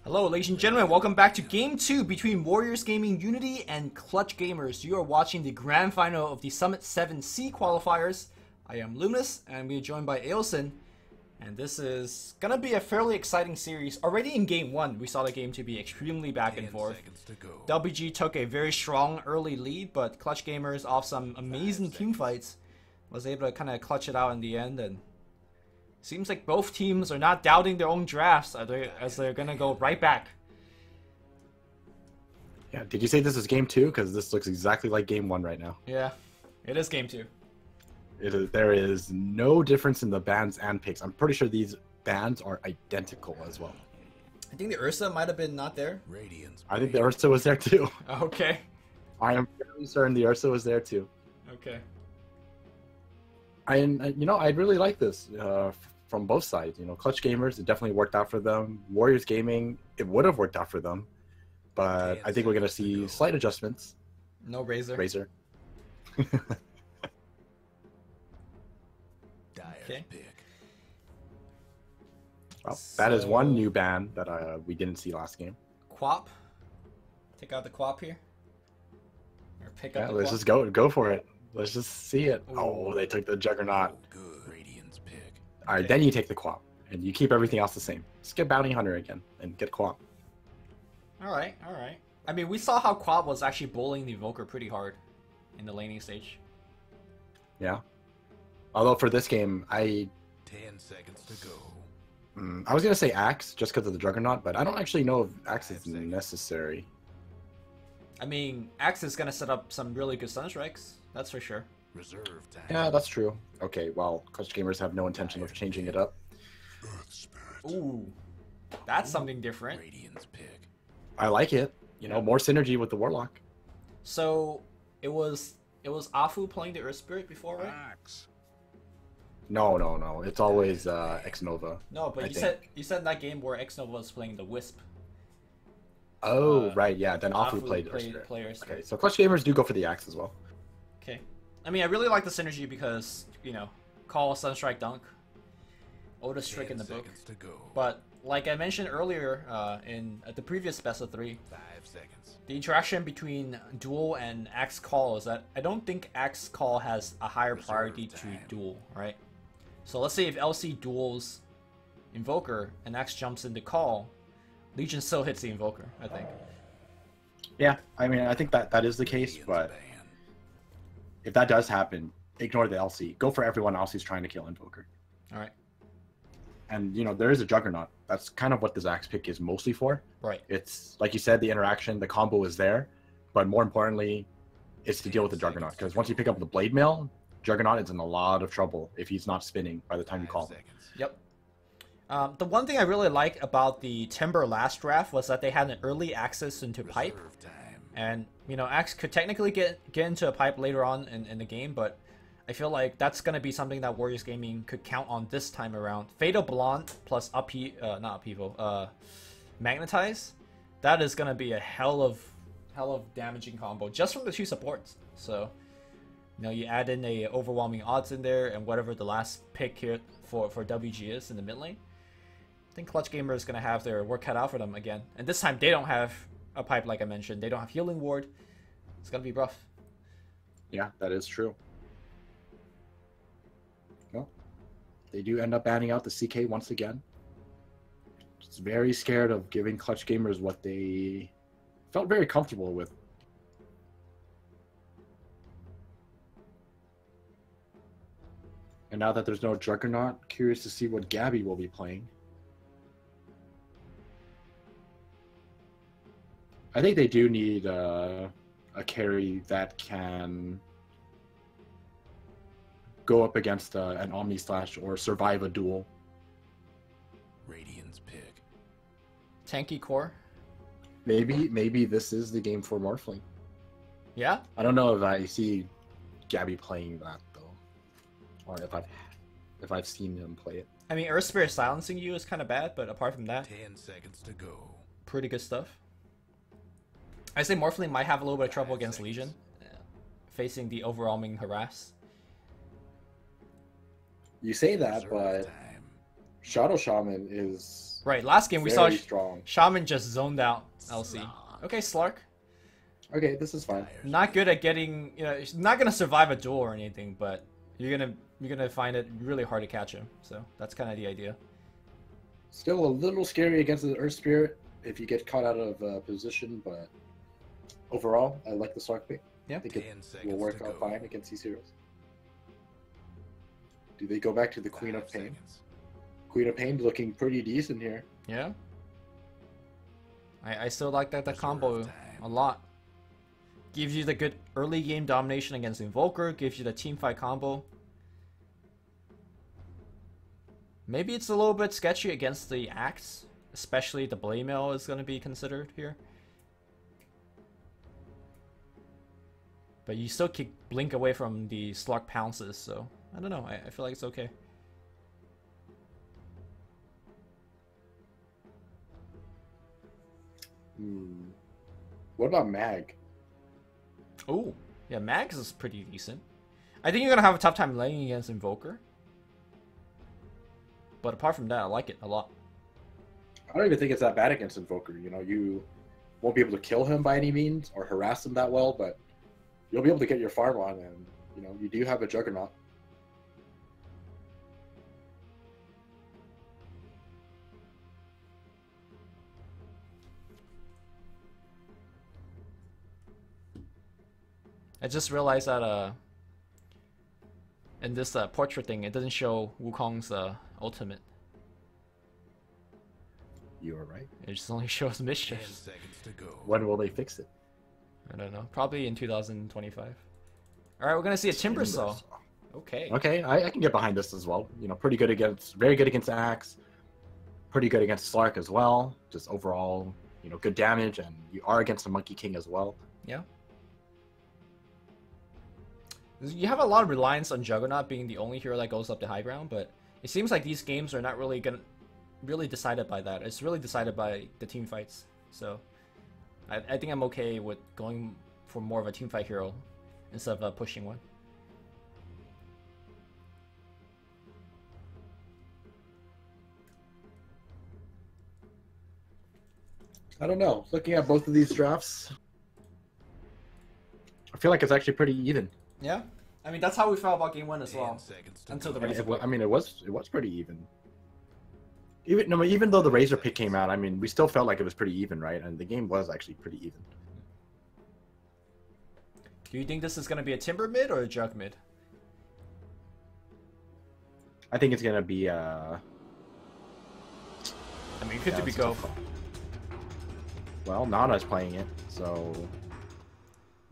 Hello, ladies and gentlemen. Welcome back to Game 2 between Warriors Gaming.Unity and Clutch Gamers. You are watching the grand final of the Summit 7C qualifiers. I am Luminous, and we are joined by Ailson. And this is gonna be a fairly exciting series. Already in Game 1, we saw the game to be extremely back and forth. WG took a very strong early lead, but Clutch Gamers, off some amazing team fights, was able to kind of clutch it out in the end. And seems like both teams are not doubting their own drafts as they're gonna go right back. Yeah, did you say this is game 2? Because this looks exactly like game 1 right now. Yeah, it is game 2. There is no difference in the bans and picks. I'm pretty sure these bans are identical as well. I think the Ursa might have been not there. I think the Ursa was there too. Okay. I am fairly certain the Ursa was there too. Okay. I really like this from both sides. You know, Clutch Gamers, it definitely worked out for them. Warriors Gaming, it would have worked out for them, but I think we're gonna see slight adjustments. No Razor. Razor. Okay. Well, that is one new ban that we didn't see last game. Quap. Take out the Quap here. Or pick up the let's Quap. just go for it. Let's just see it. Ooh. Oh, they took the Juggernaut. Good. Radiant's pick. All right, then you take the Quap, and you keep everything else the same. Just get Bounty Hunter again, and get Quap. Alright, alright. I mean, we saw how Quap was actually bullying the Evoker pretty hard in the laning stage. Yeah. Although for this game, 10 seconds to go. I was gonna say Axe just because of the Juggernaut, but I don't actually know if Axe is necessary. I mean, Axe is gonna set up some really good Sunstrikes, that's for sure. Reserve time. Yeah, that's true. Okay, well, Clutch Gamers have no intention of changing it up. Ooh. That's something different. Radiant's pick. I like it. You know, more synergy with the Warlock. So, it was Afu playing the Earth Spirit before, right? No. It's always X-Nova. No, but you said in that game where X-Nova was playing the Wisp. Oh, right, yeah. Then Afu played Earth Spirit. Okay, so Clutch Gamers do go for the Axe as well. Okay. I mean, I really like the synergy because, you know, Call, Sunstrike, Dunk. Otis Strick in the book. To go. But, like I mentioned earlier at the previous Best of 3, 5 seconds. the interaction between Duel and Axe Call is that I don't think Axe Call has a higher priority to Duel, right? So let's say if LC duels Invoker and Axe jumps into Call, Legion still hits the Invoker, I think. Yeah, I mean, I think that is the case, but if that does happen, ignore the LC. Go for everyone else who's trying to kill Invoker. Alright. And, you know, there is a Juggernaut. That's kind of what this Axe pick is mostly for. Right. It's, like you said, the interaction, the combo is there, but more importantly, it's to deal with the Juggernaut. Because once you pick up the Blade Mail, Juggernaut is in a lot of trouble if he's not spinning by the time you call him. Yep. The one thing I really like about the Timber last draft was that they had an early access into Pipe. And, you know, Axe could technically get into a Pipe later on in the game, but I feel like that's going to be something that Warriors Gaming could count on this time around. Fatal Blonde plus Magnetize. That is going to be a hell of damaging combo just from the two supports. So, you know, you add in a overwhelming odds in there and whatever the last pick here for WG is in the mid lane. I think Clutch Gamer is going to have their work cut out for them again. And this time they don't have a Pipe like I mentioned. They don't have Healing Ward. It's going to be rough. Yeah, that is true. Well, they do end up banning out the CK once again. Just very scared of giving Clutch Gamers what they felt very comfortable with. And now that there's no Juggernaut, curious to see what Gabby will be playing. I think they do need a carry that can go up against an Omni Slash or survive a duel. Radiant's pick. Tanky core. Maybe this is the game for Morphling. Yeah? I don't know if I see Gabby playing that though, or if I've seen him play it. I mean, Earth Spirit silencing you is kind of bad, but apart from that, 10 seconds to go. pretty good stuff. I say Morphling might have a little bit of trouble against Legion, facing the overwhelming harass. You say that, but Shadow Shaman is Right, last game we saw very strong. Shaman just zoned out LC. Okay, Slark. Okay, this is fine. Not good at getting, you know, he's not gonna survive a duel or anything, but you're gonna find it really hard to catch him. So that's kind of the idea. Still a little scary against the Earth Spirit if you get caught out of position, but overall, I like the Slark pick. Yeah. I think 10 it seconds will work to out go. fine against these heroes. Do they go back to the Queen 5 of Pain? seconds. Queen of Pain looking pretty decent here. Yeah. I still like that Reserve combo time. a lot. Gives you the good early game domination against Invoker. Gives you the team fight combo. Maybe it's a little bit sketchy against the Axe, especially the Blade Mail is going to be considered here. But you still can blink away from the Slark pounces, so I don't know. I feel like it's okay. What about Mag? Oh, yeah, Mags is pretty decent. I think you're going to have a tough time laying against Invoker. But apart from that, I like it a lot. I don't even think it's that bad against Invoker. You know, you won't be able to kill him by any means or harass him that well, but you'll be able to get your farm on, and you know, you do have a Juggernaut. I just realized that in this portrait thing, it doesn't show Wukong's ultimate. You are right. It just only shows 10 Mischief. seconds to go. When will they fix it? I don't know. Probably in 2025. Alright, we're gonna see a Timber Saw. Okay. Okay, I can get behind this as well. You know, pretty good against, very good against Axe. Pretty good against Slark as well. Just overall, you know, good damage, and you are against the Monkey King as well. Yeah. You have a lot of reliance on Juggernaut being the only hero that goes up the high ground, but it seems like these games are not really decided by that. It's really decided by the team fights. So I think I'm okay with going for more of a team fight hero instead of pushing one. I don't know. Looking at both of these drafts, I feel like it's actually pretty even. Yeah, I mean that's how we felt about game one as 10 well. seconds to Until go. the Razor pick. I mean, it was pretty even. Even though the Razor pick came out, I mean, we still felt like it was pretty even, right? And the game was actually pretty even. Do you think this is gonna be a Timber mid or a Jug mid? I think it's gonna be. I mean, it could be it's a go. tough call. Well, Nana's playing it, so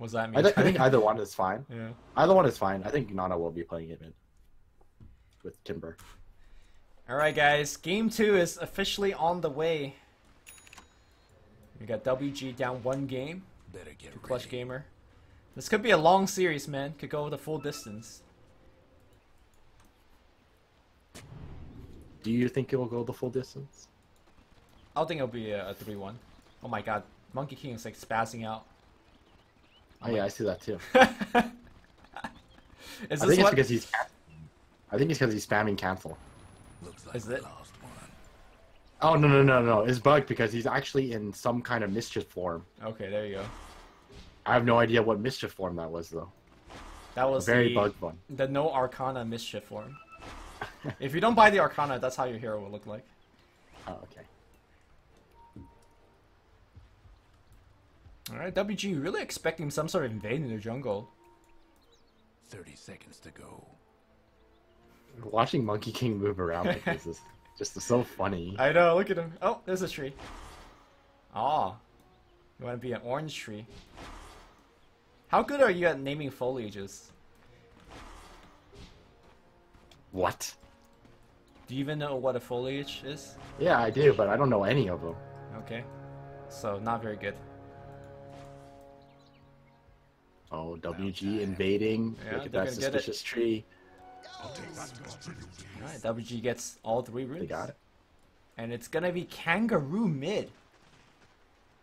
What does that mean? I think either one is fine. Yeah. Either one is fine. I think Nana will be playing it mid with Timber. Alright guys, game 2 is officially on the way. We got WG down 1 game Better get to Clutch ready. Gamer. This could be a long series, man. Could go the full distance. Do you think it will go the full distance? I think it'll be a 3-1. Oh my god, Monkey King is like spazzing out. Oh yeah, I see that too. Is I this think it's what? because he's. I think it's because he's spamming cancel. Looks like Is we it? lost one. Oh no! It's bugged because he's actually in some kind of mischief form. Okay, there you go. I have no idea what mischief form that was though. That was Very the, bugged one. the no Arcana mischief form. If you don't buy the Arcana, that's how your hero will look like. Oh okay. Alright, WG really expecting some sort of invade in the jungle. 30 seconds to go. Watching Monkey King move around like this is just so funny. I know, look at him. Oh, there's a tree. Ah. You want to be an orange tree. How good are you at naming foliages? What? Do you even know what a foliage is? Yeah, I do, but I don't know any of them. Okay. So, not very good. Oh, WG invading. Yeah, Look at they're that gonna get it. suspicious tree. Alright, WG gets all 3 runes. They got it. And it's gonna be Kangaroo mid.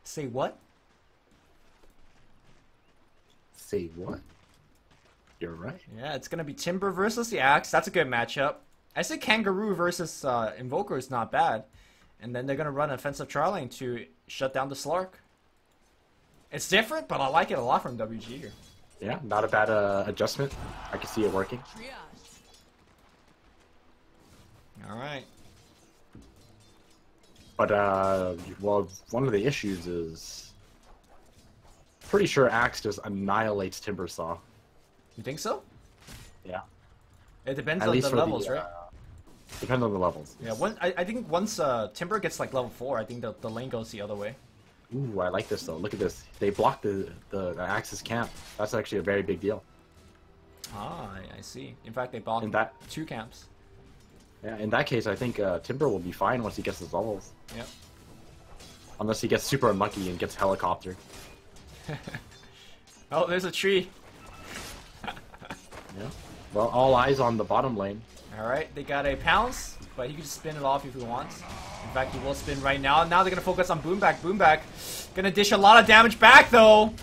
Say what? Say what? You're right. Yeah, it's gonna be Timber versus the Axe. That's a good matchup. I say Kangaroo versus Invoker is not bad. And then they're going to run offensive trial lane to shut down the Slark. It's different, but I like it a lot from WG here. Yeah, not a bad adjustment. I can see it working. Alright. But, well, one of the issues is... Pretty sure Axe just annihilates Timbersaw. You think so? Yeah. It depends At on least the for levels, right? Depends on the levels. Yeah, I think once Timber gets like level 4, I think the lane goes the other way. Ooh, I like this though. Look at this. They blocked the Axis camp. That's actually a very big deal. Ah, I see. In fact, they blocked 2 camps. Yeah, in that case, I think Timber will be fine once he gets his levels. Yep. Unless he gets super unlucky and gets helicopter. Oh, there's a tree. Yeah. Well, all eyes on the bottom lane. Alright, they got a pounce, but he can just spin it off if he wants. In fact, he will spin right now. Now they're going to focus on Boomback. Boomback gonna dish a lot of damage back, though.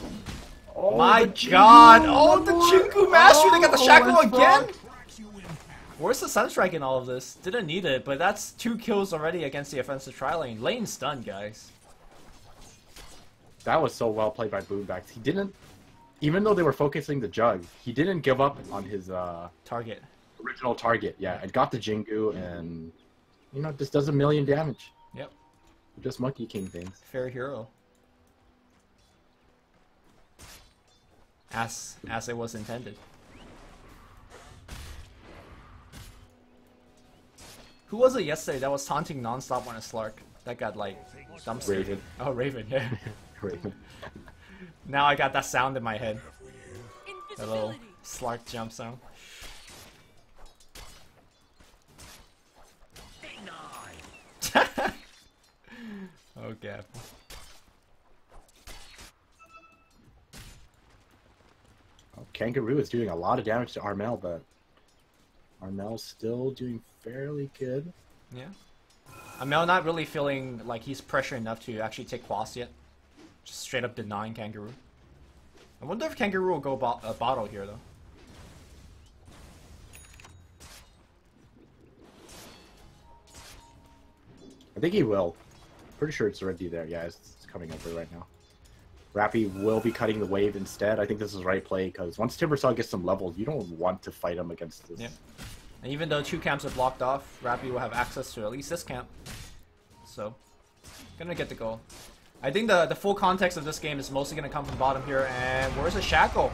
Oh, my god. Oh, the Chinku Mastery. They got the Shackle again. Where's the Sunstrike in all of this? Didn't need it, but that's 2 kills already against the offensive tri lane. Lane stunned, guys. That was so well played by Boomback. He didn't, even though they were focusing the Jug, he didn't give up on his target. Original target. Yeah, and got the Jingu and, you know, just does 1,000,000 damage. Yep. Just Monkey King things. Fair hero. As it was intended. Who was it yesterday that was taunting nonstop on a Slark? That got like dumpster. Raven. Oh, Raven, yeah. Raven. Now I got that sound in my head. That little Slark jump sound. Okay. Oh, Kangaroo is doing a lot of damage to Armel, but Armel's still doing fairly good. Yeah. Amel not really feeling like he's pressure enough to actually take Quas yet. Just straight up denying Kangaroo. I wonder if Kangaroo will go bottle here, though. I think he will. Pretty sure it's already there. Yeah, it's coming over right now. Rappy will be cutting the wave instead. I think this is the right play, because once Timbersaw gets some levels, you don't want to fight him against this. Yeah. And even though 2 camps are blocked off, Rappy will have access to at least this camp. So, gonna get the goal. I think the full context of this game is mostly gonna come from bottom here. And where's the Shackle?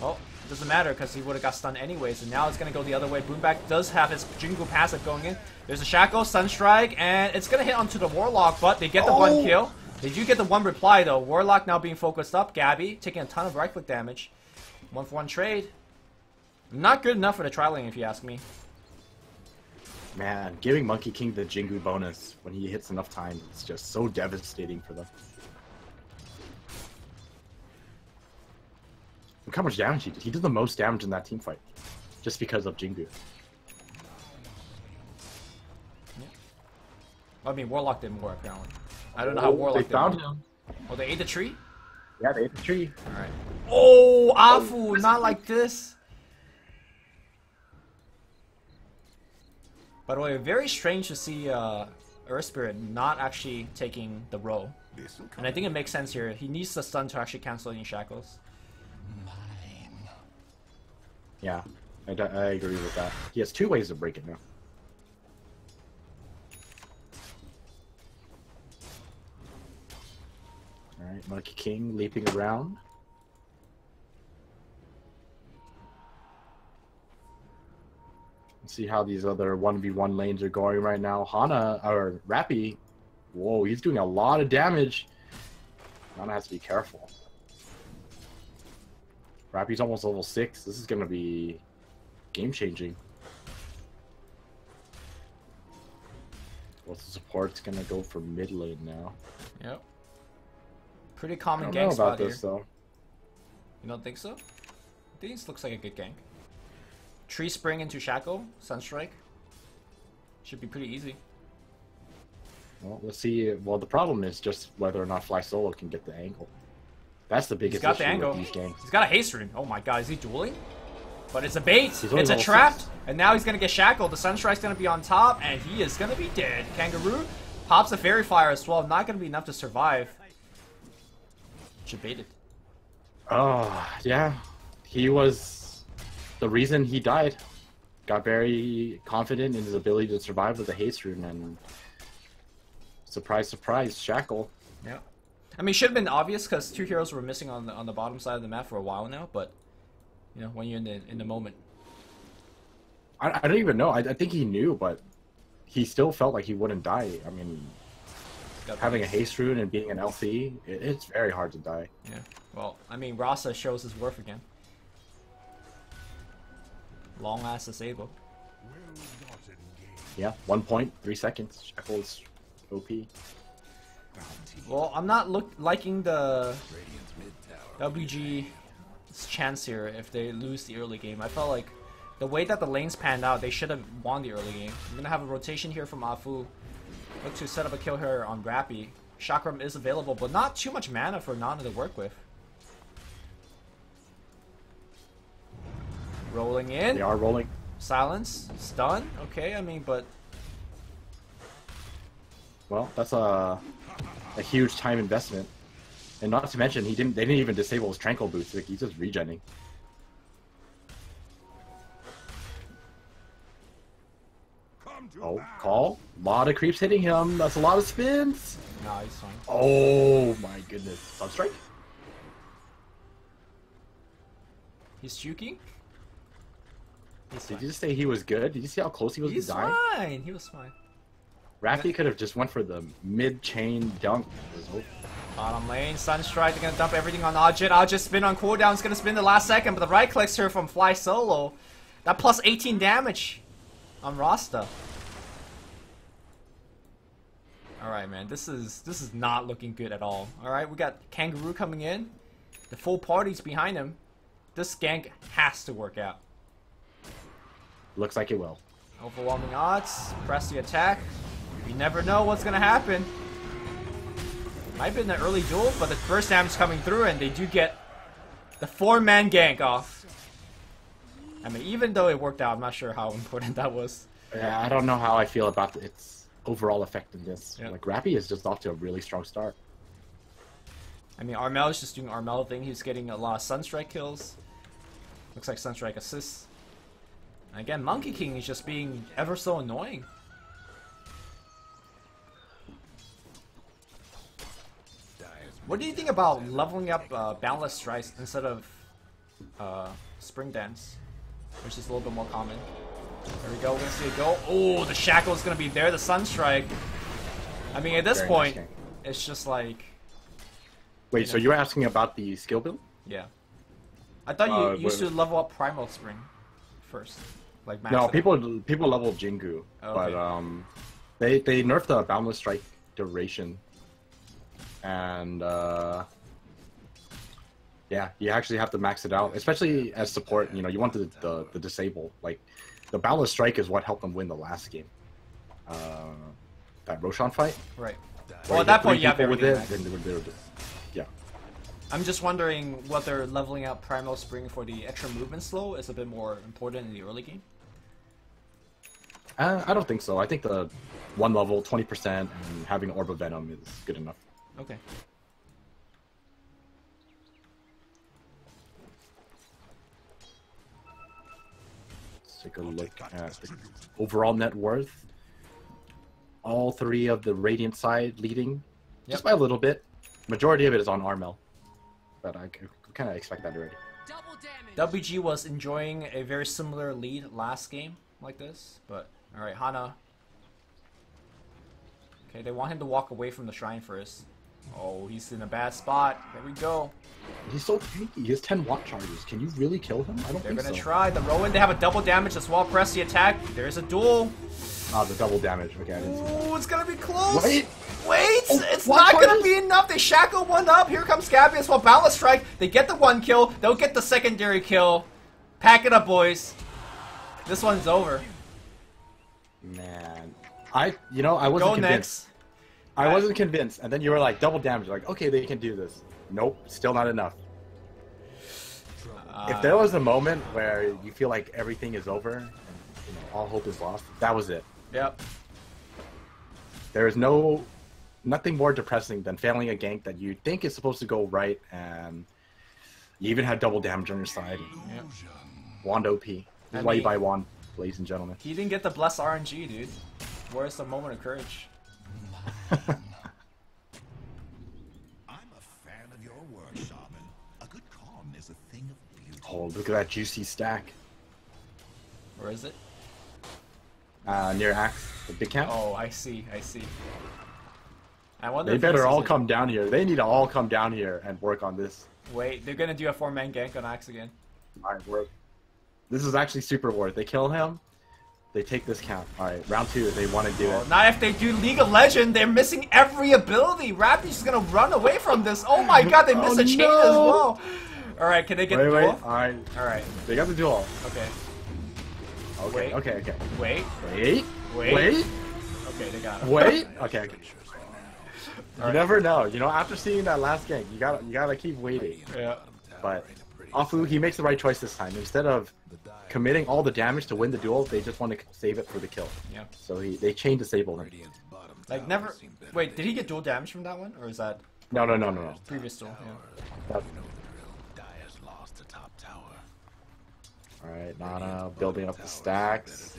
Oh, it doesn't matter because he would have got stunned anyways. And now it's gonna go the other way. Boomback does have his Jingu passive going in. There's a Shackle, Sunstrike, and it's gonna hit onto the Warlock, but they get the 1 kill. They do get the 1 reply though. Warlock now being focused up. Gabby taking a ton of right click damage. 1-for-1 trade. Not good enough for the tri lane if you ask me. Man, giving Monkey King the Jingu bonus when he hits enough time, it's just so devastating for them. Look how much damage he did. He did the most damage in that team fight. Just because of Jingu. Yeah. I mean, Warlock did more apparently. I don't know how Warlock did. They found him. Oh, they ate the tree? Yeah, they ate the tree. Alright. Oh, Afu, not like this. By the way, very strange to see Earth Spirit not actually taking the row. And I think it makes sense here. He needs the stun to actually cancel any shackles. Yeah, I agree with that. He has 2 ways to break it now. Alright, Monkey King leaping around. Let's see how these other 1v1 lanes are going right now. Hana, or Rappy, whoa, he's doing a lot of damage. Hana has to be careful. Rappy's almost level 6. This is going to be game-changing. What's the support's going to go for mid lane now? Yep. Pretty common I gank don't know spot about this, here. though. You don't think so? I think this looks like a good gank. Tree Spring into Shackle, Sunstrike. Should be pretty easy. Well, let's see. Well, the problem is just whether or not Fly Solo can get the angle. That's the biggest He's got issue the angle. with these games. He's got a haste rune. Oh my god, is he dueling? But it's a bait. He's only It's a level trap. 6. And now he's going to get shackled. The Sunstrike's going to be on top, and he is going to be dead. Kangaroo pops a Fairy Fire as well. Not going to be enough to survive. Should bait it. Oh, yeah. He was the reason he died. Got very confident in his ability to survive with the haste rune, and surprise, surprise, shackle. Yeah. I mean, it should have been obvious because 2 heroes were missing on the bottom side of the map for a while now, but you know, when you're in the moment. I don't even know. I think he knew, but he still felt like he wouldn't die. I mean, having a haste rune and being an LC, it's very hard to die. Yeah. Well, I mean, Rasa shows his worth again. Long ass disable. Yeah, 1 point, 3 seconds. Shackle is OP. Well, I'm not liking the WG's chance here if they lose the early game. I felt like the way that the lanes panned out, they should have won the early game. I'm gonna have a rotation here from Afu. Look to set up a kill here on Rappy. Chakram is available, but not too much mana for Nana to work with. Rolling in. They are rolling. Silence. Stun. Okay, I mean, but... Well, that's a huge time investment. And not to mention, they didn't even disable his Tranquil boots. Like, he's just regenning. Oh, call. A lot of creeps hitting him. That's a lot of spins. Nah, he's fine. Oh my goodness. Sunstrike? He's juking? He's Did fine. you just say he was good? Did you see how close he was He's to dying? fine. He was fine. Rappy could have just went for the mid-chain dunk. Bottom lane, Sunstrike, they're gonna dump everything on Ajit. Ajit spin on cooldown, it's gonna spin the last second, but the right clicks here from Fly Solo. That plus 18 damage on Rasta. Alright, man, this is not looking good at all. Alright, we got Kangaroo coming in. The full party's behind him. This gank has to work out. Looks like it will. Overwhelming odds. Press the attack. You never know what's gonna happen. Might be in an early duel, but the first damage coming through, and they do get the 4-man gank off. I mean, even though it worked out, I'm not sure how important that was. Yeah, I don't know how I feel about its overall effectiveness. Yep. Like, Rappy is just off to a really strong start. I mean, Armel is just doing Armel thing. He's getting a lot of Sunstrike kills. Looks like Sunstrike assists. And again, Monkey King is just being ever so annoying. What do you think about leveling up Boundless Strikes instead of Spring Dance, which is a little bit more common? There we go, we're gonna see it go. Oh, the Shackle is gonna be there, the Sunstrike. I mean, at this Very point, nice game. it's just like... Wait, so you were asking about the skill build? Yeah. I thought you used what- to level up Primal Spring first. Like max No, it out. people level Jingu, Okay. but they nerfed the Boundless Strike duration, and yeah, you actually have to max it out, especially as support. You know, you want the disable. Like, the Boundless Strike is what helped them win the last game. That Roshan fight. Right. where Well, at that hit point, three you have people with everything it, max. then they were just, yeah. I'm just wondering whether leveling up Primal Spring for the extra movement slow is a bit more important in the early game. I don't think so. I think the one level, 20%, and having Orb of Venom is good enough. Okay. Let's take a look at the overall net worth. All three of the Radiant side leading, just by a little bit. Majority of it is on Armel, but I kind of expect that already. WG was enjoying a very similar lead last game like this, but alright, Hana. Okay, they want him to walk away from the shrine first. Oh, he's in a bad spot. There we go. He's so tanky. He has 10 watt charges. Can you really kill him? I don't They're think gonna so. try. The Rowan, they have a double damage as well. Press the attack. There's a duel. Ah, the double damage. Okay, I didn't see that. Ooh, it's gonna be close. Wait! Wait! Oh, It's what not gonna charges? be enough. They shackle one up. Here comes Gabby as well. Boundless Strike. They get the one kill. They'll get the secondary kill. Pack it up, boys. This one's over. Man, I wasn't Go convinced. next. I wasn't convinced, and then you were like double damage. Like, okay, they can do this. Nope, still not enough. If there was a moment where you feel like everything is over and all hope is lost, that was it. Yep. There is nothing more depressing than failing a gank that you think is supposed to go right, and you even had double damage on your side. Yep. Wand OP. This is why you buy Wand, ladies and gentlemen. He didn't get the blessed RNG, dude. Where's the moment of courage? I'm a fan of your work, Shaman. A good con is a thing of beauty. Oh, look at that juicy stack. Where is it? Near Axe, the big camp. Oh, I see. I wonder They if better this all is a- come down here. They need to all come down here and work on this. Wait, they're gonna do a 4-man gank on Axe again. Alright, this is actually super worth. They kill him, they take this count. Alright, round 2, they want to do it. Not if they do League of Legends. They're missing every ability. Rappy's just gonna run away from this. Oh my god, they missed a chain as well. Alright, can they get the Wait, duel? alright. Alright, They got the duel. okay. Okay, okay. Wait. Wait. Okay, they got him. Wait. Okay. You never know. You know, after seeing that last gank, you gotta keep waiting. Yeah. But Afu, he makes the right choice this time. Instead of committing all the damage to win the duel, they just want to save it for the kill. Yeah. So they chain disable him. Like never. Wait, did he get dual damage from that one, or is that No. previous duel? Yeah. Alright, Nana building up the stacks.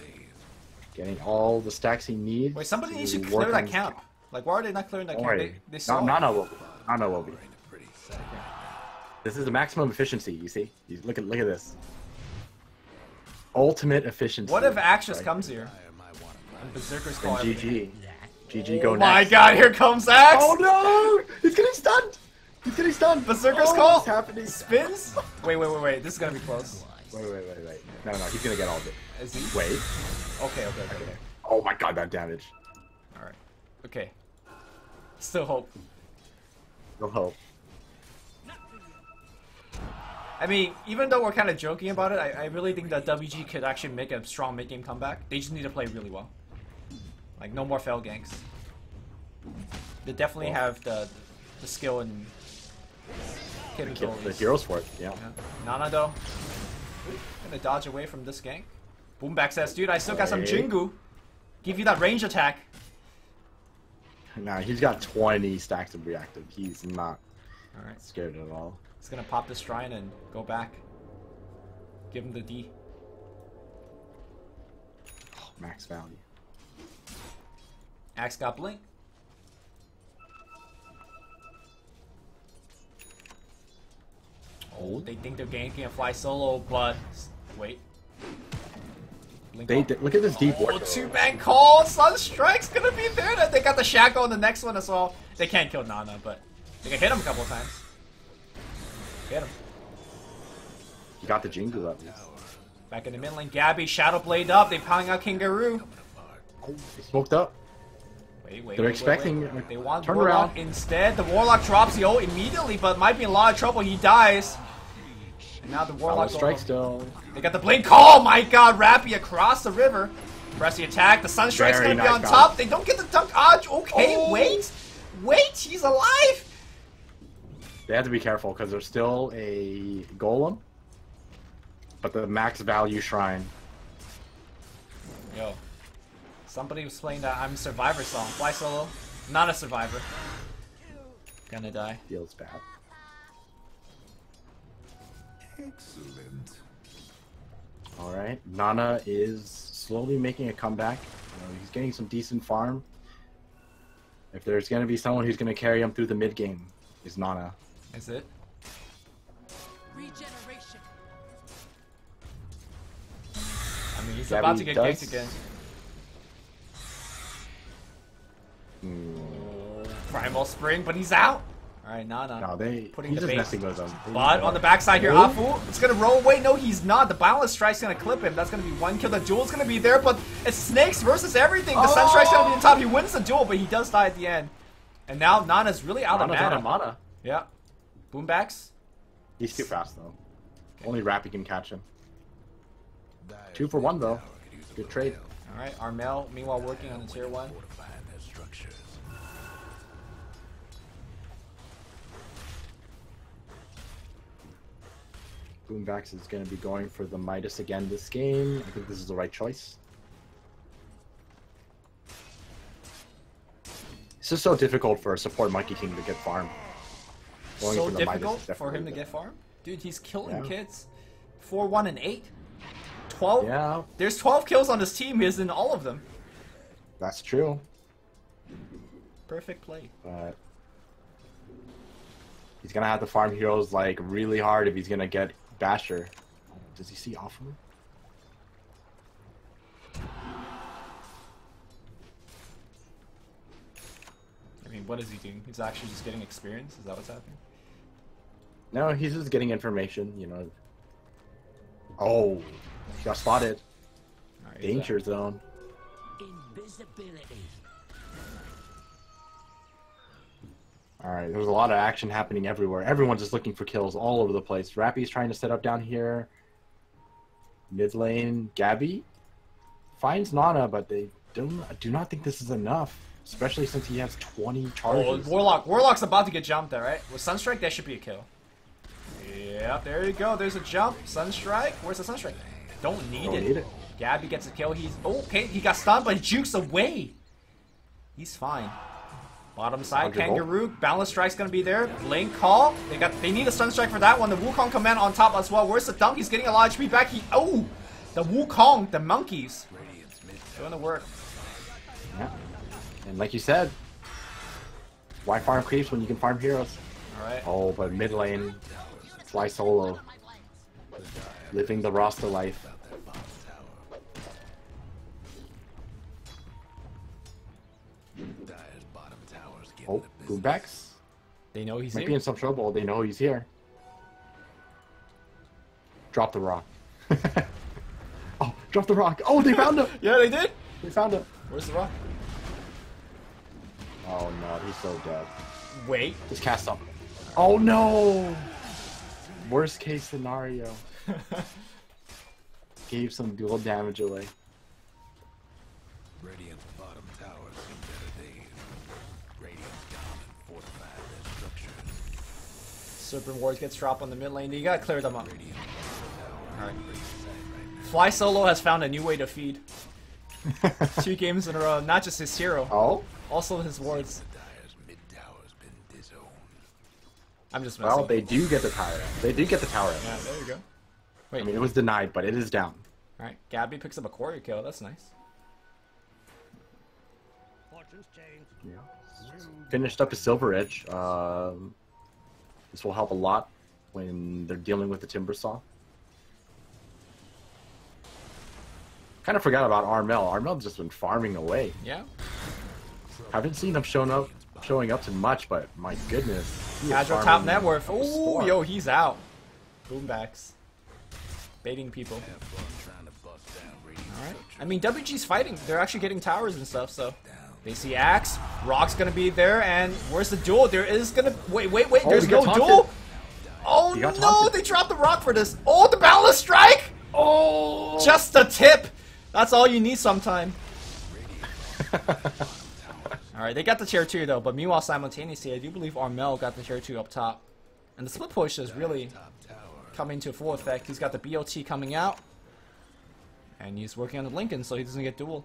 Getting all the stacks he needs. Wait, somebody needs to work clear on that his- camp. Like, why are they not clearing that Don't camp? worry. They saw. Nana will be. This is the maximum efficiency, you see? Look at this. Ultimate efficiency. What if Axe just right? comes here? And Berserker's Then call everything. GG go Oh next. my god, here comes Axe! Oh no! He's getting stunned! He's getting stunned! Berserker's oh, call! What's happening? Spins? Wait. This is gonna be close. Wait. No, he's gonna get all of it. Is he? Wait. Okay. Oh my god, that damage. Alright. Okay. Still hope. No hope. I mean, even though we're kind of joking about it, I really think that WG could actually make a strong mid-game comeback. They just need to play really well. Like, no more fail ganks. They definitely have the skill and capabilities. The heroes for it, yeah. Nana, though, gonna dodge away from this gank. Boomback says, dude, I still got some Jingu. Give you that range attack. Nah, he's got 20 stacks of reactive. He's not Alright. scared at all. He's gonna pop this shrine and go back. Give him the D. Oh, max value. Axe got blink. Oh, they think they're ganking a fly solo, but wait. Blink off. Look at this deep ward. Oh, 2-man call! Sunstrike's gonna be there! They got the Shackle on the next one as well. They can't kill Nana, but they can hit him a couple of times. Hit him. You got the Jingu at least. Back in the mid lane, Gabby, Shadow Blade up. They pounding out Kangaroo. Oh, he smoked up. Wait. They're expecting They want turn Warlock around. instead. The Warlock drops the ult immediately, but might be in a lot of trouble. He dies. And now the Warlock Strike still. They got the blink. Oh my god, Rappy across the river. Press the attack. The Sunstrike's Very gonna be nice on balance. top. They don't get the dunk dodge. Okay, Oh. wait, he's alive. They have to be careful because there's still a golem, but the max value shrine. Yo, somebody was playing that I'm a Survivor song. Fly solo, not a survivor. Gonna die. Feels bad. Excellent. All right, Nana is slowly making a comeback. He's getting some decent farm. If there's going to be someone who's going to carry him through the mid game, is Nana. Is it? Regeneration. I mean, he's Gabby about to get does. ganked again. Hmm. Primal Spring, but he's out. All right, Nana. No, Putting he's the just bait. messing with them. But on the backside here, Oh. Afu, it's gonna roll away. No, he's not. The Boundless Strike's gonna clip him. That's gonna be one kill. The duel's gonna be there, but it's Snakes versus everything. The Sunstrike's gonna be on top. He wins the duel, but he does die at the end. And now Nana's really out Nana's out of of mana. mana. Yeah. Boombacks. He's too fast though. Only Rappy can catch him. 2 for 1 though. Good trade. All right, Armel, meanwhile working on the tier 1. Boomvax is going to be going for the Midas again this game. I think this is the right choice. It's just so difficult for a support Monkey King to get farm. Going So for the difficult Midas is for him to definitely get farm? Dude, he's killing Yeah. kids. 4, 1, and 8. 12? Yeah, There's 12 kills on this team. He's in all of them. that's true. Perfect play. But he's gonna have to farm heroes like really hard if he's gonna get Basher. Does he see off him? I mean, what is he doing? He's actually just getting experience? Is that what's happening? No, he's just getting information, you know. Oh, he got spotted. Alright, Danger zone. Invisibility. Alright, there's a lot of action happening everywhere. Everyone's just looking for kills all over the place. Rappy's trying to set up down here. Mid lane, Gabby finds Nana, but they do not think this is enough. Especially since he has 20 charges. Oh, Warlock's about to get jumped there, right? With Sunstrike, that should be a kill. Yep, there you go. There's a jump. Sunstrike. Where's the Sunstrike? Don't need it. Gabby gets a kill. He's okay. He got stunned, but jukes away. He's fine. Bottom side, Kangaroo. Balance Strike's gonna be there. Blink call. They need a Sunstrike for that one. The Wukong command on top as well. Where's the dunk? He's getting a lot of HP back. The Wukong, the monkeys. Doing the work. Yeah. And like you said, why farm creeps when you can farm heroes? Alright. Oh, but mid lane, fly solo. Living the roster life. Oh, Boombax. They know he's Might be here. in some trouble. They know he's here. Drop the rock. Oh, drop the rock. Oh, they found him. Yeah, they did. They found him. Where's the rock? Oh no, he's so dead. Wait. Just cast up. Oh no! Worst case scenario. Gave some dual damage away. Radiant's bottom tower seen better days. Radiant's gone and fortified their structures. Serpent Wars gets dropped on the mid lane. You gotta clear them up. Radiant's Alright. right Fly Solo has found a new way to feed. 2 games in a row. Not just his hero, Oh? also his wards. now. Dyer's mid tower's been disowned. I'm just messing. Well, they do get the tower. They do get the tower. Yeah, there you go. Wait. I mean, it was denied, but it is down. Alright, Gabby picks up a Quarry kill. That's nice. Yeah. Finished up a Silver Edge. This will help a lot when they're dealing with the Timber Saw. Kind of forgot about Armel. Armel's just been farming away. Yeah. Haven't seen him showing up to much, but my goodness. he is Casual top farming net worth. a Ooh, storm. yo, he's out. Boombacks. Baiting people. Have fun trying to bust down Radiant's Alright. structures. I mean, WG's fighting. They're actually getting towers and stuff, so. They see Axe. Rock's gonna be there, and where's the duel? There is gonna. Wait. Oh, There's he got no taunted. duel? Oh He got no, taunted. they dropped the rock for this. Oh, the Balance Strike! Oh! Just a tip! That's all you need sometime. Alright, they got the tier 2 though, but meanwhile, simultaneously, I do believe Armel got the tier 2 up top. And the split push is really coming to full effect. He's got the BOT coming out. And he's working on the Lincoln so he doesn't get duel.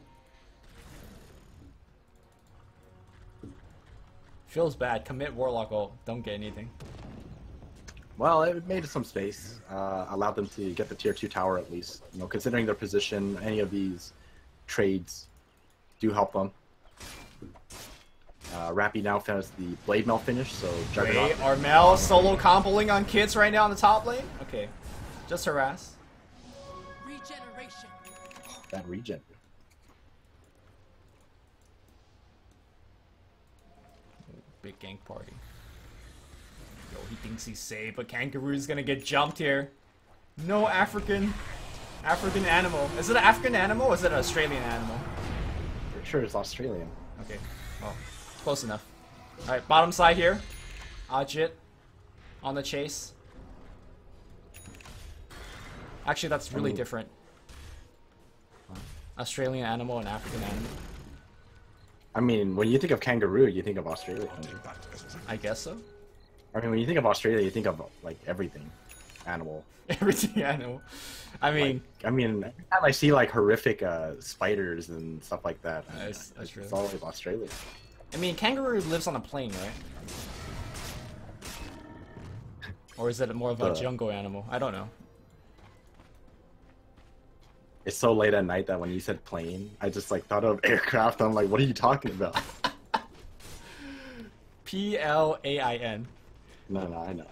Feels bad. Commit Warlock ult. Don't get anything. Well, it made some space. Allowed them to get the tier 2 tower at least. You know, considering their position, any of these trades do help them. Rappy now finished the Blade Mail finish, so Juggernaut. Wait, Armel solo comboing on kids right now in the top lane? Okay. Just harass. Regeneration. That regen. Big gank party. Yo, he thinks he's safe, but Kangaroo's gonna get jumped here. No African animal. Is it an African animal or is it an Australian animal? Pretty sure it's Australian. Okay, well, close enough. Alright, bottom side here. Ajit on the chase. Actually, that's really Ooh. different. Australian animal and African animal. I mean, when you think of kangaroo, you think of Australia. I guess so. I mean, when you think of Australia, you think of like everything. animal. Everything animal. I mean, Every time I see like horrific spiders and stuff like that, That's true. it's always Australia. I mean, kangaroo lives on a plane, right? Or is it more of a jungle animal? I don't know. It's so late at night that when you said plane, I just like thought of aircraft. I'm like, what are you talking about? Plain. No, I know.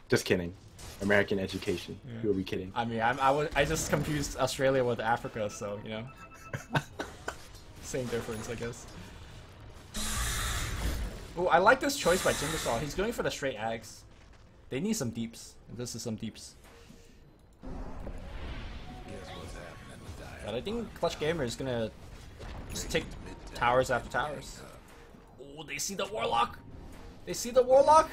Just kidding. American education. Yeah. Who are we kidding? I mean, I just confused Australia with Africa, so you know, same difference, I guess. Oh, I like this choice by Timbersaw. He's going for the straight ags. They need some deeps. This is some deeps. But I think Clutch Gamer is gonna just take towers after towers. Oh, they see the Warlock. They see the Warlock.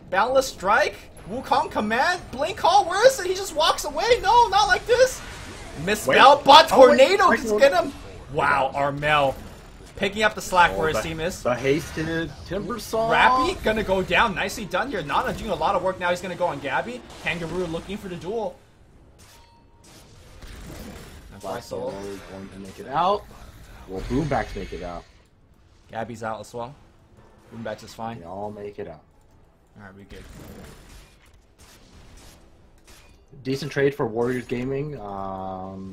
Boundless Strike. Wukong Command. Blink Call. Where is it? He just walks away. No, not like this. Misspell, but Tornado can get him. Wow, Armel picking up the slack where his team is. The hasted Timbersaw. Rappy gonna go down. Nicely done here. Nana doing a lot of work now. He's gonna go on Gabby. Kangaroo looking for the duel. Black Solo going to make it out. Will Boombacks make it out? Gabby's out as well. Boombacks is fine. They all make it out. Alright, we good. Decent trade for Warriors Gaming.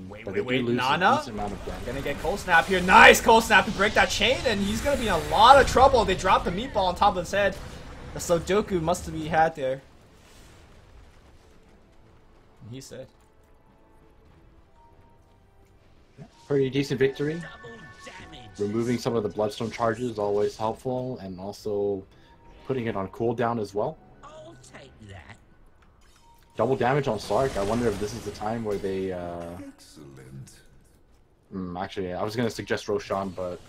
Wait, but they wait, do lose Nana? a decent amount of damage. Gonna get Cold Snap here. Nice Cold Snap to break that chain, and he's gonna be in a lot of trouble. They dropped the meatball on top of his head. The Sudoku must be had there. He said. Pretty decent victory. Double damage. Removing some of the Bloodstone charges is always helpful, and also putting it on cooldown as well. I'll take that. Double damage on Sark. I wonder if this is the time where they... Excellent. Actually, I was going to suggest Roshan, but...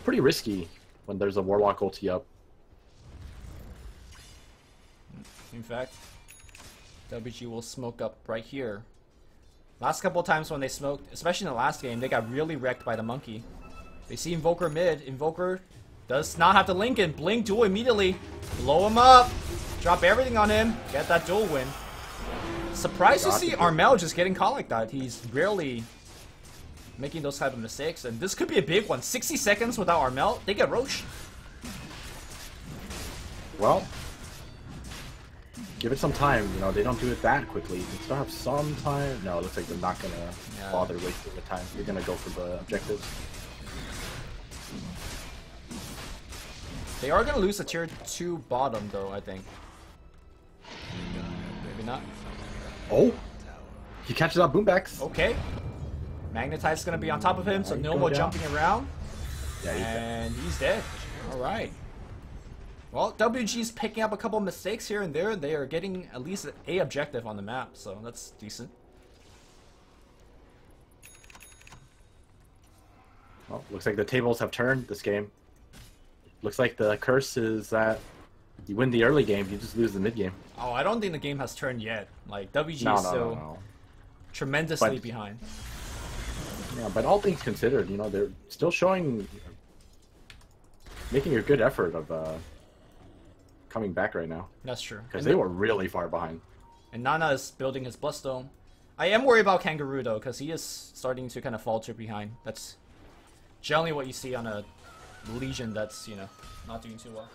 pretty risky when there's a Warlock ulti up. In fact, WG will smoke up right here. Last couple of times when they smoked, especially in the last game, they got really wrecked by the monkey. They see Invoker mid. Invoker does not have to link in. Blink duel immediately. Blow him up. Drop everything on him. Get that duel win. Surprised to see Armel just getting caught like that. He's rarely making those type of mistakes. And this could be a big one. 60 seconds without Armel. They get Roche. Well, give it some time. You know, they don't do it that quickly. They still have some time. No, it looks like they're not going to bother wasting the time. They're going to go for the objectives. They are going to lose the tier 2 bottom, though, I think. Maybe not. Oh! He catches out Boombacks. Okay. Magnetize's going to be on top of him, so no more jumping around. And he's dead. Alright. Well, WG's picking up a couple mistakes here and there. They are getting at least a objective on the map, so that's decent. Well, looks like the tables have turned this game. Looks like the curse is that you win the early game, you just lose the mid game. Oh, I don't think the game has turned yet. Like, WG No, is no, still no. tremendously behind. Yeah, but all things considered, you know, they're still showing, making a good effort of coming back right now. That's true. Because they were really far behind. And Nana is building his Bloodstone. I am worried about Kangaroo, though, because he is starting to kind of falter behind. That's generally what you see on a Legion that's, you know, not doing too well.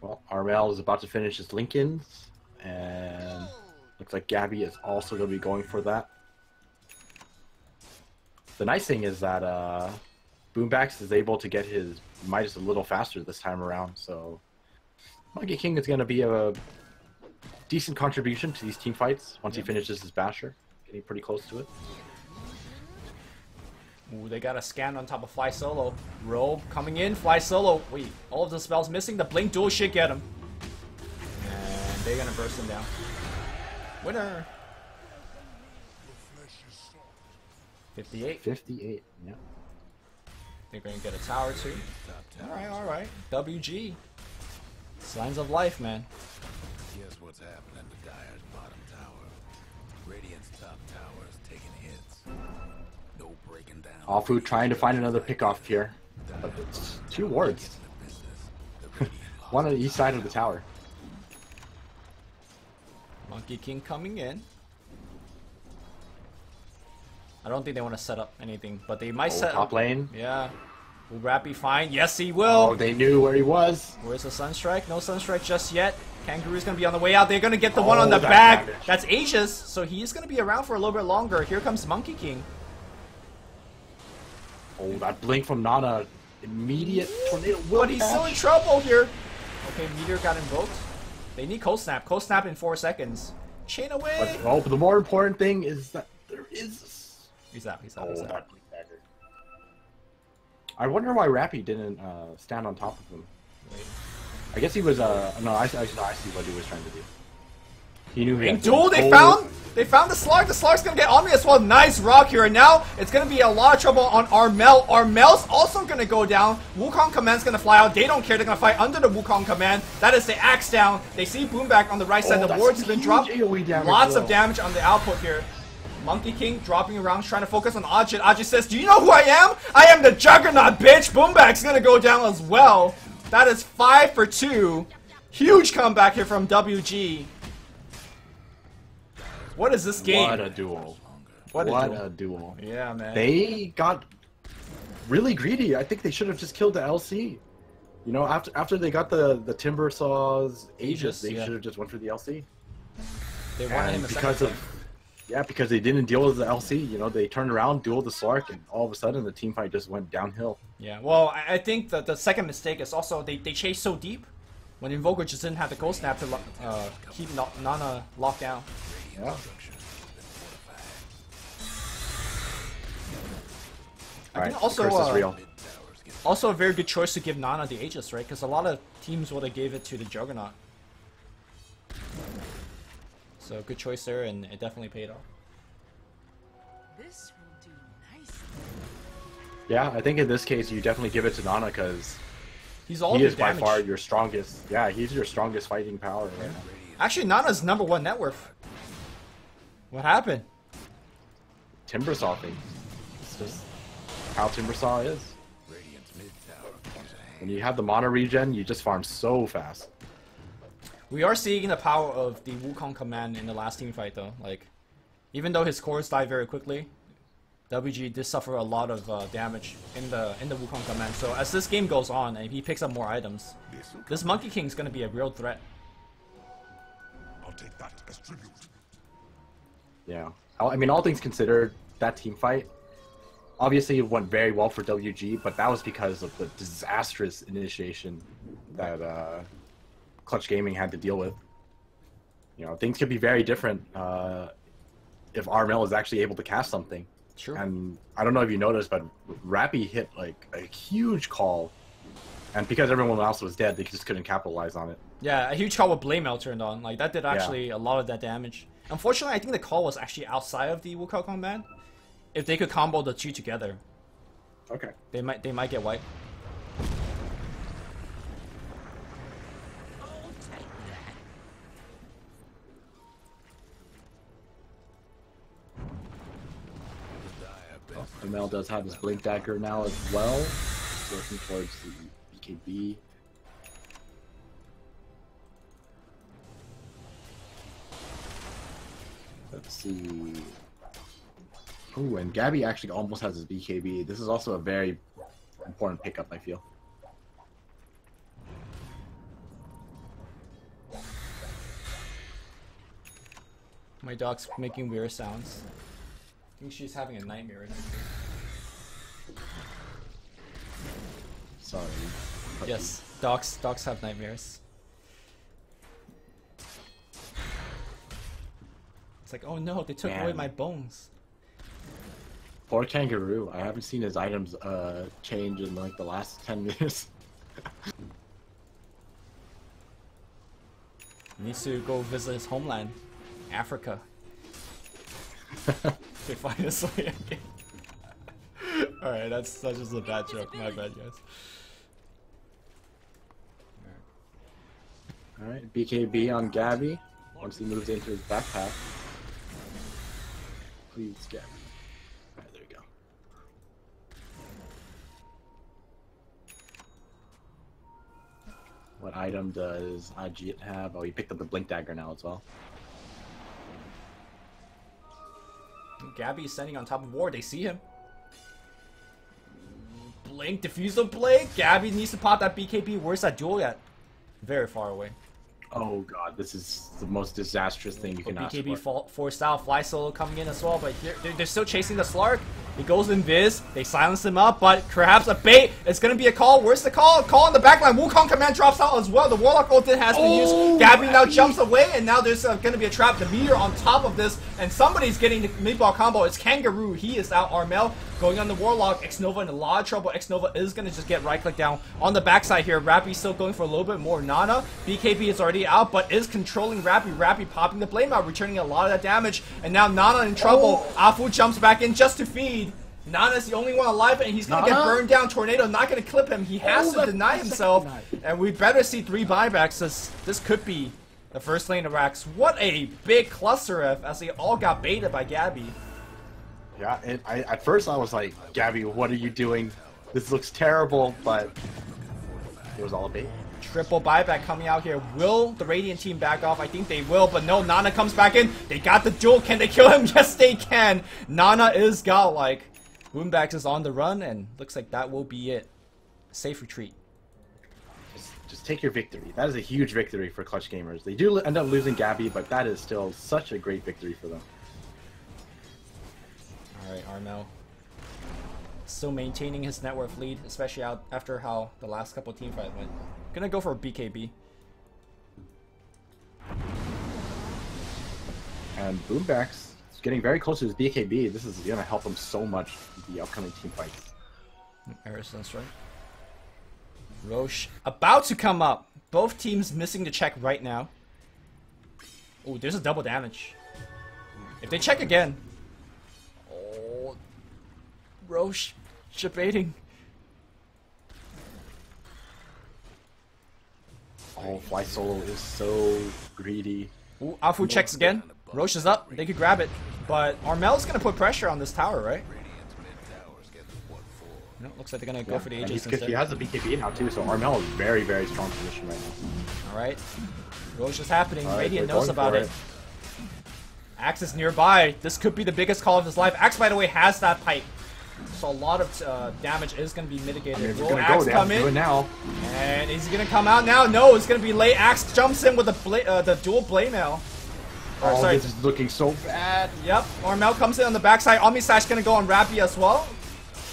Well, Armel is about to finish his Lincolns, and looks like Gabby is also going to be going for that. The nice thing is that Boombacks is able to get his Midas a little faster this time around, so Monkey King is going to be a decent contribution to these team fights once he finishes his Basher. Getting pretty close to it. Ooh, they got a scan on top of Fly Solo. Roll coming in, Fly Solo. Wait, all of the spells missing. The Blink Duel should get him. And they're gonna burst him down. Winner! 58. 58, yeah. They're gonna get a tower too. Alright, alright. WG. Signs of life, man. Guess what's happening to Dire's bottom tower? Radiant's top tower is taking hits. No breaking down. All Food trying to find another pick-off here, but it's 2 wards. One on each side of the tower. Monkey King coming in. I don't think they want to set up anything, but they might set top up. lane. Yeah. Will Rat be fine? Yes, he will. Oh, they knew where he was. Where's the Sunstrike? No Sunstrike just yet. Kangaroo's gonna be on the way out. They're gonna get the one on the that back. damage. That's Aegis, so he's gonna be around for a little bit longer. Here comes Monkey King. Oh, that blink from Nana. Immediate tornado will But he's still in trouble here. Okay, Meteor got invoked. They need Cold Snap. Cold Snap in 4 seconds. Chain away. But the more important thing is that there is. He's out. He's out. Oh, He's out. that blink dagger. I wonder why Rappy didn't stand on top of him. Wait. I guess he was no, I see what he was trying to do. He knew he had Duel, they gold. found the Slark. The Slark's gonna get on me as well. Nice rock here, and now it's gonna be a lot of trouble on Armel. Armel's also gonna go down. Wukong Command's gonna fly out. They don't care. They're gonna fight under the Wukong Command. That is the axe down. They see Boomback on the right side. The that's ward's been huge dropped. AoE damage, Lots though. of damage on the output here. Monkey King dropping around, trying to focus on Ajit. Ajit says, "Do you know who I am? I am the Juggernaut, bitch." Boomback's gonna go down as well. That is 5 for 2. Huge comeback here from WG. What is this game? What a duel. What a duel. Yeah, man. They got really greedy. I think they should have just killed the LC. You know, after they got the Timber Saw's Aegis, they yeah. should have just went for the LC. They wanted him And a because second of because they didn't deal with the LC, you know, they turned around, dueled the Slark, and all of a sudden the team fight just went downhill. Yeah, well, I think that the second mistake is also they chased so deep when Invoker just didn't have the Ghost Snap to keep Nana locked down. Yeah. I think Alright, also the curse is real. also a very good choice to give Nana the Aegis, right? Because a lot of teams would have gave it to the Juggernaut. So good choice there, and it definitely paid off. This will do nicely. Yeah, I think in this case you definitely give it to Nana because He's all he the is by damage. far your strongest. Yeah, he's your strongest fighting power right now. Actually, Nana's #1 net worth. What happened? Timbersaw thing. It's just how Timbersaw is. Radiant's mid tower is a When you have the mono regen, you just farm so fast. We are seeing the power of the Wukong Command in the last team fight, though. Like, even though his cores die very quickly, WG did suffer a lot of damage in the Wukong Command. So as this game goes on and he picks up more items, this Monkey King is going to be a real threat. I'll take that as tribute. Yeah. I mean, all things considered, that team fight, obviously it went very well for WG, but that was because of the disastrous initiation that Clutch Gaming had to deal with. You know, things could be very different if Armel is actually able to cast something. Sure. And I don't know if you noticed, but Rappy hit like a huge call, and because everyone else was dead, they just couldn't capitalize on it. Yeah, a huge call with Blade Mail turned on. Like, that did actually a lot of that damage. Unfortunately, I think the call was actually outside of the Wukong Command. If they could combo the two together, Okay. they might get wiped. I'll take that. Armel does have his Blink Dagger now as well, working towards the BKB. Let's see. Ooh, and Gabby actually almost has his BKB. This is also a very important pickup, I feel. My dog's making weird sounds. I think she's having a nightmare right now. Sorry. Yes, dogs have nightmares. It's like, oh no, they took away Man. my bones. Poor Kangaroo. I haven't seen his items change in like the last 10 minutes. He needs to go visit his homeland, Africa, to find his way again. Alright, that's just a bad joke. My bad, guys. Alright, BKB on Gabby. Once he moves into his backpack. Please, Gabby. Alright, there you go. item does Ajit have? Oh, he picked up the Blink Dagger now as well. Gabby is standing on top of Ward. They see him. Blink, defuse the blink. Gabby needs to pop that BKB. Where's that duel at? Very far away. Oh god, this is the most disastrous thing you can ask BKB for. forced out. Fly solo coming in as well, but here they're still chasing the Slark. He goes invis. They silence him up, but perhaps a bait. It's gonna be a call. Where's the call? Call on the backline. Wukong command drops out as well. The Warlock ultimate has been used. Gabby now jumps away, and now there's gonna be a trap. The meteor on top of this, and somebody's getting the mid-ball combo. It's Kangaroo. He is out. Armel going on the Warlock. Xnova in a lot of trouble. Xnova is gonna just get right-click down on the backside here. Rappy's still going for a little bit more. Nana, BKB is already out, but is controlling Rappy. Rappy popping the blame out, returning a lot of that damage, and now Nana in trouble. Afu jumps back in just to feed. Nana's the only one alive, and he's gonna get burned down. Tornado not gonna clip him. He has to deny himself, and we better see 3 buybacks. This could be the first lane of Rax. What a big cluster F as they all got baited by Gabby. Yeah, and at first I was like, Gabby, what are you doing? This looks terrible, but it was all a bait. Triple buyback coming out here. Will the Radiant team back off? I think they will, but no, Nana comes back in. They got the duel. Can they kill him? Yes, they can. Nana is godlike. Moonbax is on the run, and looks like that will be it. Safe retreat. Just take your victory. That is a huge victory for Clutch Gamers. They do end up losing Gabby, but that is still such a great victory for them. Alright, Armel. Still maintaining his net worth lead, especially after how the last couple team fights went. Gonna go for a BKB. And Boombax is getting very close to his BKB. This is gonna help him so much in the upcoming team fights. Harrison's right. Roche about to come up. Both teams missing the check right now. Oh, there's a double damage. If they check again. Oh, Roche debating. Oh, Fly Solo is so greedy. Ooh, Afu checks again. Roche is up. They could grab it. But Armel's going to put pressure on this tower, right? No, looks like they're going to go for the Aegis because he has the BKB now too, so Armel is very, very strong position right now. Alright. Roche is happening. Right, Radiant they're knows going about for it. Axe is nearby. This could be the biggest call of his life. Axe, by the way, has that pipe. So a lot of damage is going to be mitigated. I mean, Will Axe come in? Now. And is he going to come out now? No, it's going to be late. Axe jumps in with the dual blade mail. Oh, sorry. This is looking so bad. Yep, Armel comes in on the backside. Omni Slash going to go on Rappy as well.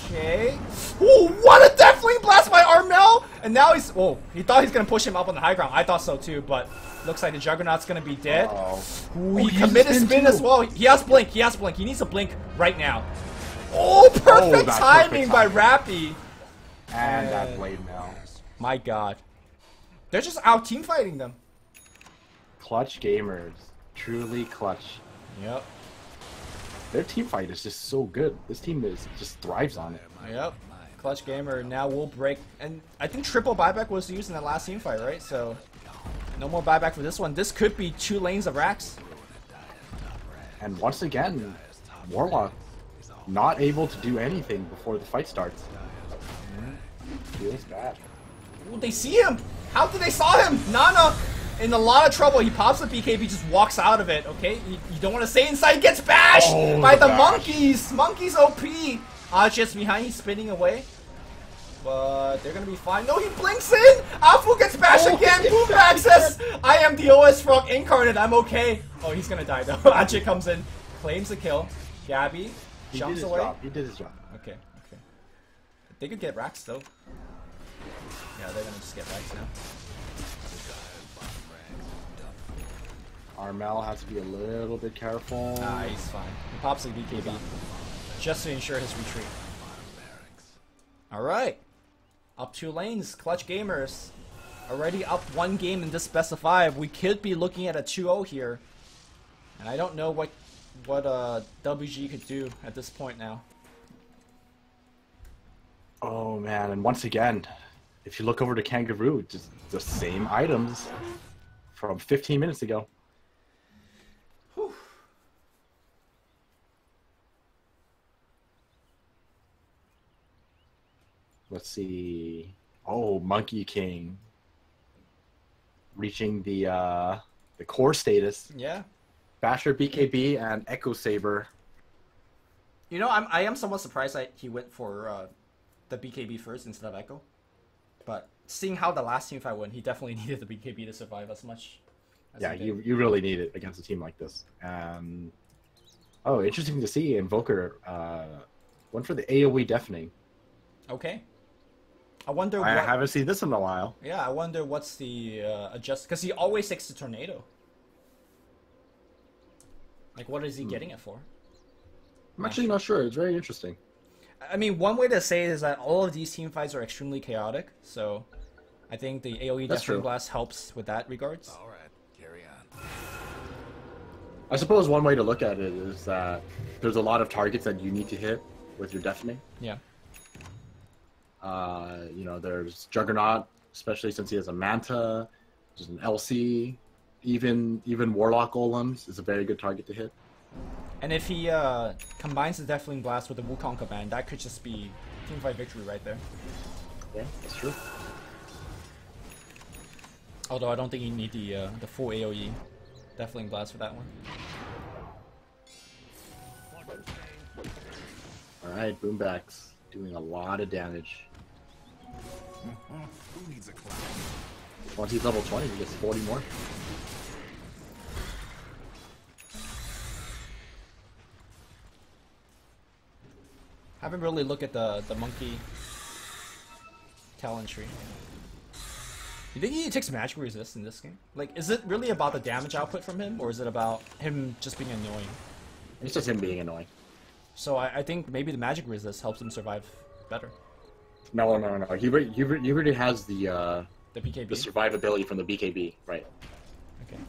Okay. Ooh, what a Death Flame Blast by Armel! And now he's... Oh, he thought he's going to push him up on the high ground. I thought so too, but looks like the Juggernaut's going to be dead. Ooh, he committed spin as well. He has Blink. He has Blink. He needs to Blink right now. Oh, perfect timing by Rappy. And that blade now. My god. They're just out team fighting them. Clutch Gamers. Truly clutch. Yep. Their team fight is just so good. This team just thrives on it. Yep. Clutch Gamer now will break. And I think triple buyback was used in that last team fight, right? So no more buyback for this one. This could be 2 lanes of Rax. And once again, Warlock not able to do anything before the fight starts. Feels bad. Ooh, they see him! How did they saw him? Nana in a lot of trouble. He pops the BKB, just walks out of it, okay? You don't want to stay inside. He gets bashed by the monkeys! Monkeys OP! Just behind, he's spinning away. But they're gonna be fine. No, he blinks in! Afu gets bashed again! Boom access! I am the OS Frog incarnate, I'm okay. Oh, he's gonna die though. Ajit comes in, claims the kill. Gabby jumps away. He did his job. Okay, okay. They could get Rax though. Yeah, they're gonna just get Rax now. Armel has to be a little bit careful. Nah, he's fine. He pops the BKB just to ensure his retreat. Alright. Up 2 lanes. Clutch Gamers already up 1 game in this best of 5. We could be looking at a 2-0 here. And I don't know what WG could do at this point now. Oh man, and once again, if you look over to Kangaroo, just the same items from 15 minutes ago. Whew. Let's see. Oh, Monkey King. reaching the core status. Yeah. Basher, BKB, and Echo Saber. You know, I am somewhat surprised that he went for the BKB first instead of Echo. But seeing how the last team fight went, he definitely needed the BKB to survive as much. As Yeah, he did. you really need it against a team like this. Oh, interesting to see. Invoker went for the AoE deafening. Okay. I wonder I what... haven't seen this in a while. Yeah, I wonder what's the adjust... Because he always takes the Tornado. Like, what is he getting it for? I'm actually not sure. It's very interesting. I mean, one way to say it is that all of these team fights are extremely chaotic, so I think the AoE That's Deafening true. Blast helps with that regards. All right, carry on. I suppose one way to look at it is that there's a lot of targets that you need to hit with your deafening. Yeah. You know, there's Juggernaut, especially since he has a Manta, there's an LC, even Warlock Golems is a very good target to hit. And if he combines the Deafening Blast with the Wukong command, that could just be teamfight victory right there. Yeah, that's true. Although I don't think you need the full AoE Deafening Blast for that one. Alright, Boombacks doing a lot of damage. Who needs a clown? Once he's level 20, he gets 40 more. Haven't really looked at the monkey talent tree. You think he takes magic resist in this game? Like, is it really about the damage output from him, or is it about him just being annoying? It's just him being annoying. So I think maybe the magic resist helps him survive better. No. He already has the BKB? survivability from the BKB, right? Okay.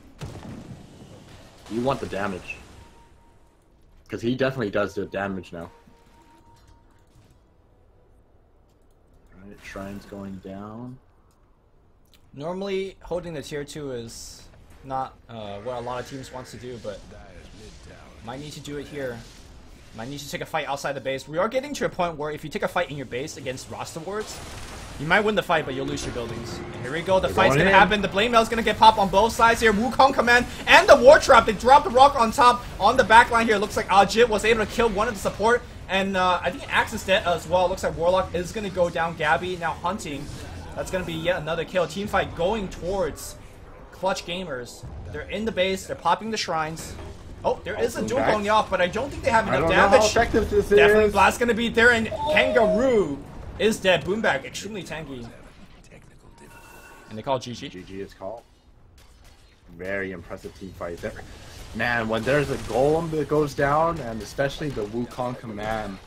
You want the damage. Because he definitely does the damage now. Alright, Shrine's going down. Normally, holding the tier 2 is not what a lot of teams wants to do, but might need to do it here. Might need to take a fight outside the base. We are getting to a point where if you take a fight in your base against roster wards, you might win the fight, but you'll lose your buildings. And here we go. The fight's gonna happen. The Blade Mail's gonna get popped on both sides here. Wukong command and the War Trap. They drop the rock on top on the back line here. Looks like Ajit was able to kill one of the support. And I think Axe is dead as well. Looks like Warlock is gonna go down. Gabby now hunting. That's gonna be yet another kill. Team fight going towards Clutch Gamers. They're in the base. They're popping the shrines. Oh, there is a duel going off, but I don't think they have enough damage. Know how effective this Definitely is. Blast gonna be there, and Kangaroo is dead. Boomback, extremely tanky. Technical difficulty. And they call GG. GG is called. Very impressive team fight there. Man, when there's a golem that goes down, and especially the Wukong command,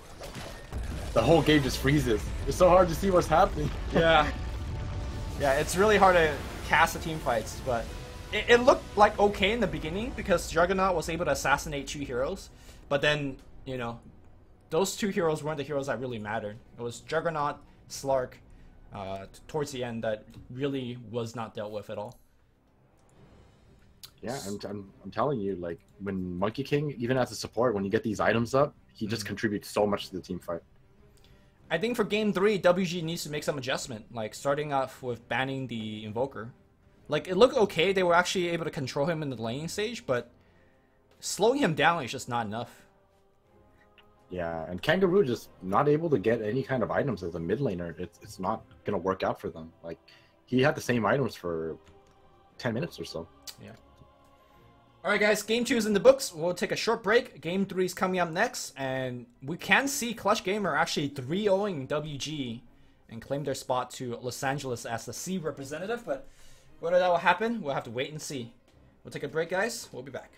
the whole game just freezes. It's so hard to see what's happening. Yeah. Yeah, it's really hard to cast the team fights, but it looked like okay in the beginning because Juggernaut was able to assassinate 2 heroes, but then, you know, those 2 heroes weren't the heroes that really mattered. It was Juggernaut, Slark, towards the end that really was not dealt with at all. Yeah, I'm telling you, like, when Monkey King, even as a support, when you get these items up, he just contributes so much to the team fight. I think for game 3, WG needs to make some adjustment, like starting off with banning the Invoker. Like, it looked okay, they were actually able to control him in the laning stage, but slowing him down is just not enough. Yeah, and Kangaroo just not able to get any kind of items as a mid laner. It's not gonna work out for them. Like, he had the same items for 10 minutes or so. Yeah. Alright guys, game 2 is in the books. We'll take a short break. Game 3 is coming up next, and we can see Clutch Gamer actually 3-0ing WG and claim their spot to Los Angeles as the C representative, but whether that will happen, we'll have to wait and see. We'll take a break, guys. We'll be back.